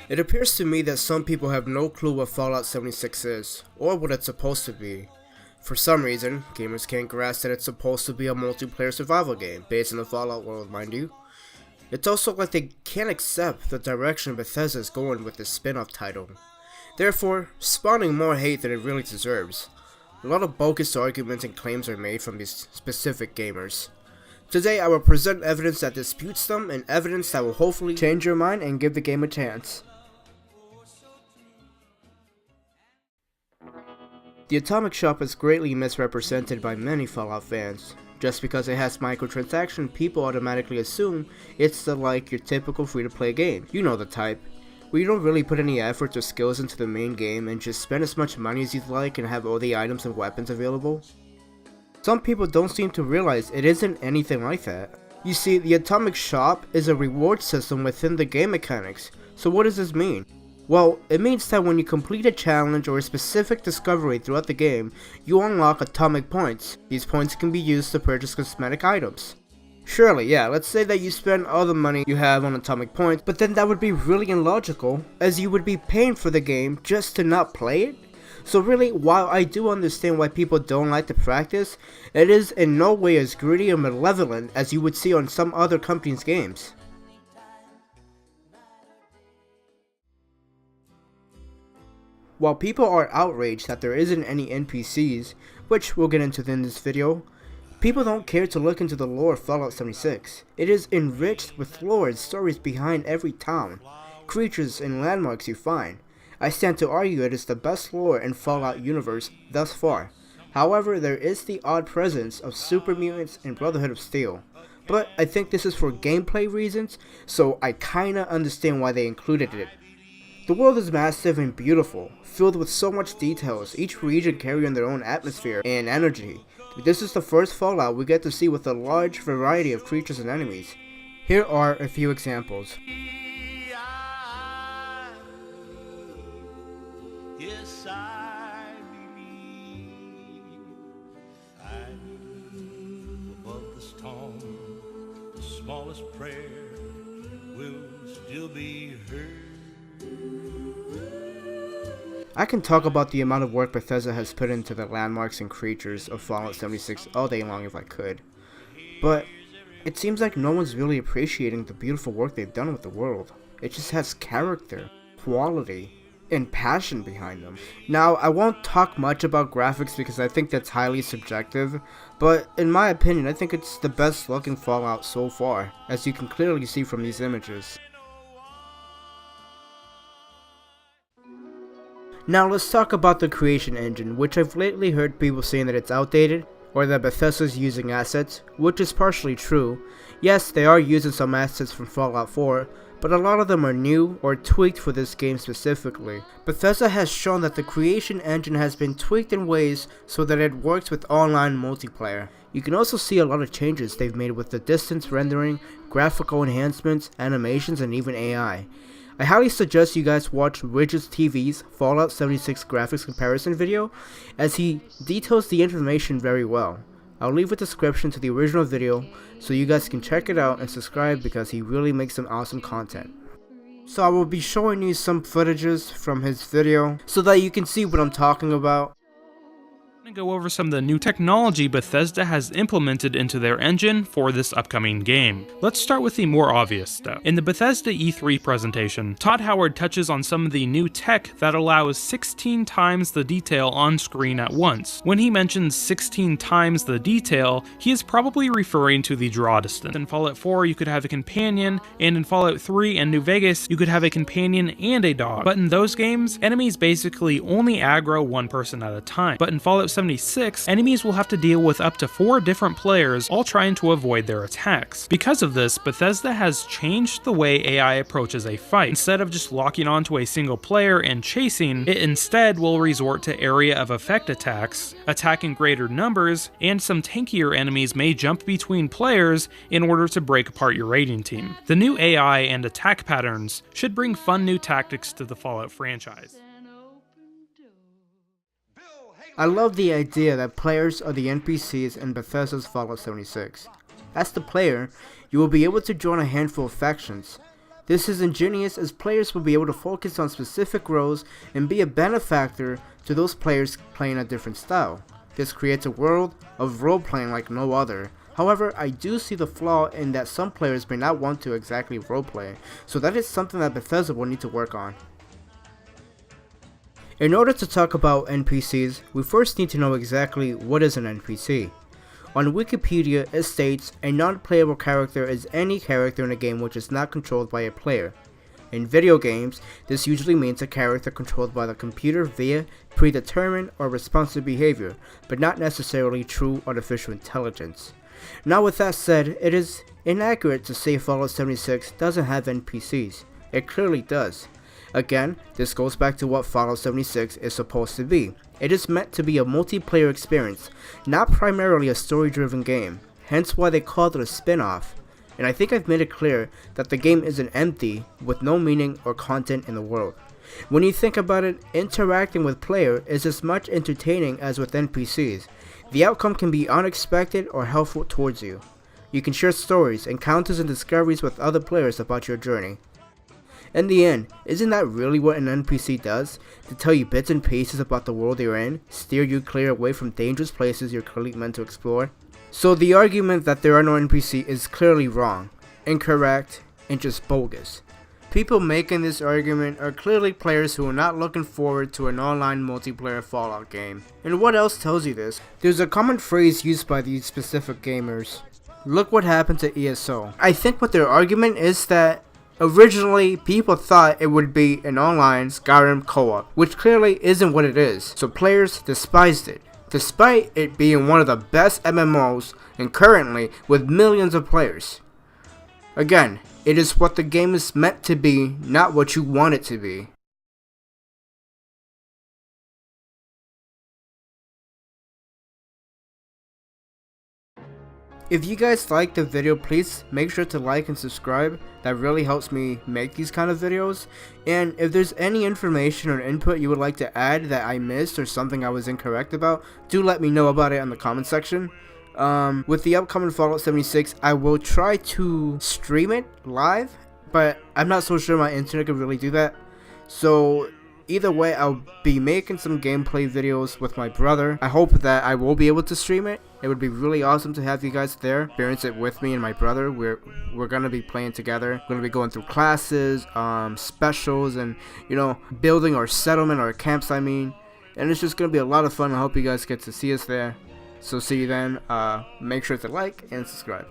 It appears to me that some people have no clue what Fallout 76 is, or what it's supposed to be. For some reason, gamers can't grasp that it's supposed to be a multiplayer survival game, based in the Fallout world, mind you. It's also like they can't accept the direction Bethesda is going with this spin-off title, therefore spawning more hate than it really deserves. A lot of bogus arguments and claims are made from these specific gamers. Today I will present evidence that disputes them, and evidence that will hopefully change your mind and give the game a chance. The Atomic Shop is greatly misrepresented by many Fallout fans. Just because it has microtransactions, people automatically assume it's like your typical free-to-play game. You know the type, where you don't really put any effort or skills into the main game and just spend as much money as you'd like and have all the items and weapons available. Some people don't seem to realize it isn't anything like that. You see, the Atomic Shop is a reward system within the game mechanics. So what does this mean? Well, it means that when you complete a challenge or a specific discovery throughout the game, you unlock atomic points. These points can be used to purchase cosmetic items. Surely, yeah, let's say that you spend all the money you have on atomic points, but then that would be really illogical, as you would be paying for the game just to not play it? So really, while I do understand why people don't like the practice, it is in no way as greedy or malevolent as you would see on some other companies' games. While people are outraged that there isn't any NPCs, which we'll get into in this video, people don't care to look into the lore of Fallout 76. It is enriched with lore and stories behind every town, creatures and landmarks you find. I stand to argue it is the best lore in Fallout universe thus far. However, there is the odd presence of super mutants and Brotherhood of Steel. But I think this is for gameplay reasons, so I kinda understand why they included it. The world is massive and beautiful, filled with so much details, each region carrying their own atmosphere and energy. This is the first Fallout we get to see with a large variety of creatures and enemies. Here are a few examples. The smallest prayer will still be heard. I can talk about the amount of work Bethesda has put into the landmarks and creatures of Fallout 76 all day long if I could, but it seems like no one's really appreciating the beautiful work they've done with the world. It just has character, quality, and passion behind them. Now, I won't talk much about graphics because I think that's highly subjective, but in my opinion, I think it's the best looking Fallout so far, as you can clearly see from these images. Now let's talk about the creation engine, which I've lately heard people saying that it's outdated, or that Bethesda's using assets, which is partially true. Yes, they are using some assets from Fallout 4, but a lot of them are new or tweaked for this game specifically. Bethesda has shown that the creation engine has been tweaked in ways so that it works with online multiplayer. You can also see a lot of changes they've made with the distance rendering, graphical enhancements, animations, and even AI. I highly suggest you guys watch Widgeon TV's Fallout 76 graphics comparison video, as he details the information very well. I'll leave a description to the original video so you guys can check it out and subscribe because he really makes some awesome content. So I will be showing you some footages from his video so that you can see what I'm talking about. I'm going to go over some of the new technology Bethesda has implemented into their engine for this upcoming game. Let's start with the more obvious stuff. In the Bethesda E3 presentation, Todd Howard touches on some of the new tech that allows 16 times the detail on screen at once. When he mentions 16 times the detail, he is probably referring to the draw distance. In Fallout 4, you could have a companion, and in Fallout 3 and New Vegas, you could have a companion and a dog. But in those games, enemies basically only aggro one person at a time. But in Fallout 76, enemies will have to deal with up to 4 different players, all trying to avoid their attacks. Because of this, Bethesda has changed the way AI approaches a fight. Instead of just locking onto a single player and chasing, it instead will resort to area of effect attacks, attacking greater numbers, and some tankier enemies may jump between players in order to break apart your raiding team. The new AI and attack patterns should bring fun new tactics to the Fallout franchise. I love the idea that players are the NPCs in Bethesda's Fallout 76. As the player, you will be able to join a handful of factions. This is ingenious as players will be able to focus on specific roles and be a benefactor to those players playing a different style. This creates a world of role-playing like no other. However, I do see the flaw in that some players may not want to exactly roleplay, so that is something that Bethesda will need to work on. In order to talk about NPCs, we first need to know exactly what is an NPC. On Wikipedia, it states, a non-playable character is any character in a game which is not controlled by a player. In video games, this usually means a character controlled by the computer via predetermined or responsive behavior, but not necessarily true artificial intelligence. Now with that said, it is inaccurate to say Fallout 76 doesn't have NPCs. It clearly does. Again, this goes back to what Fallout 76 is supposed to be. It is meant to be a multiplayer experience, not primarily a story-driven game, hence why they called it a spin-off. And I think I've made it clear that the game isn't empty, with no meaning or content in the world. When you think about it, interacting with players is as much entertaining as with NPCs. The outcome can be unexpected or helpful towards you. You can share stories, encounters, and discoveries with other players about your journey. In the end, isn't that really what an NPC does? To tell you bits and pieces about the world you're in, steer you clear away from dangerous places you're clearly meant to explore? So the argument that there are no NPC is clearly wrong, incorrect, and just bogus. People making this argument are clearly players who are not looking forward to an online multiplayer Fallout game. And what else tells you this? There's a common phrase used by these specific gamers. Look what happened to ESO. I think what their argument is that originally, people thought it would be an online Skyrim co-op, which clearly isn't what it is, so players despised it, despite it being one of the best MMOs and currently with millions of players. Again, it is what the game is meant to be, not what you want it to be. If you guys liked the video, please make sure to like and subscribe. That really helps me make these kind of videos. And if there's any information or input you would like to add that I missed or something I was incorrect about, do let me know about it in the comment section. With the upcoming Fallout 76, I will try to stream it live, but I'm not so sure my internet can really do that. So either way, I'll be making some gameplay videos with my brother. I hope that I will be able to stream it. It would be really awesome to have you guys there, experience it with me and my brother. We're gonna be playing together. We're gonna be going through classes, specials, and building our settlement, our camps. I mean, and it's just gonna be a lot of fun. I hope you guys get to see us there. So see you then. Make sure to like and subscribe.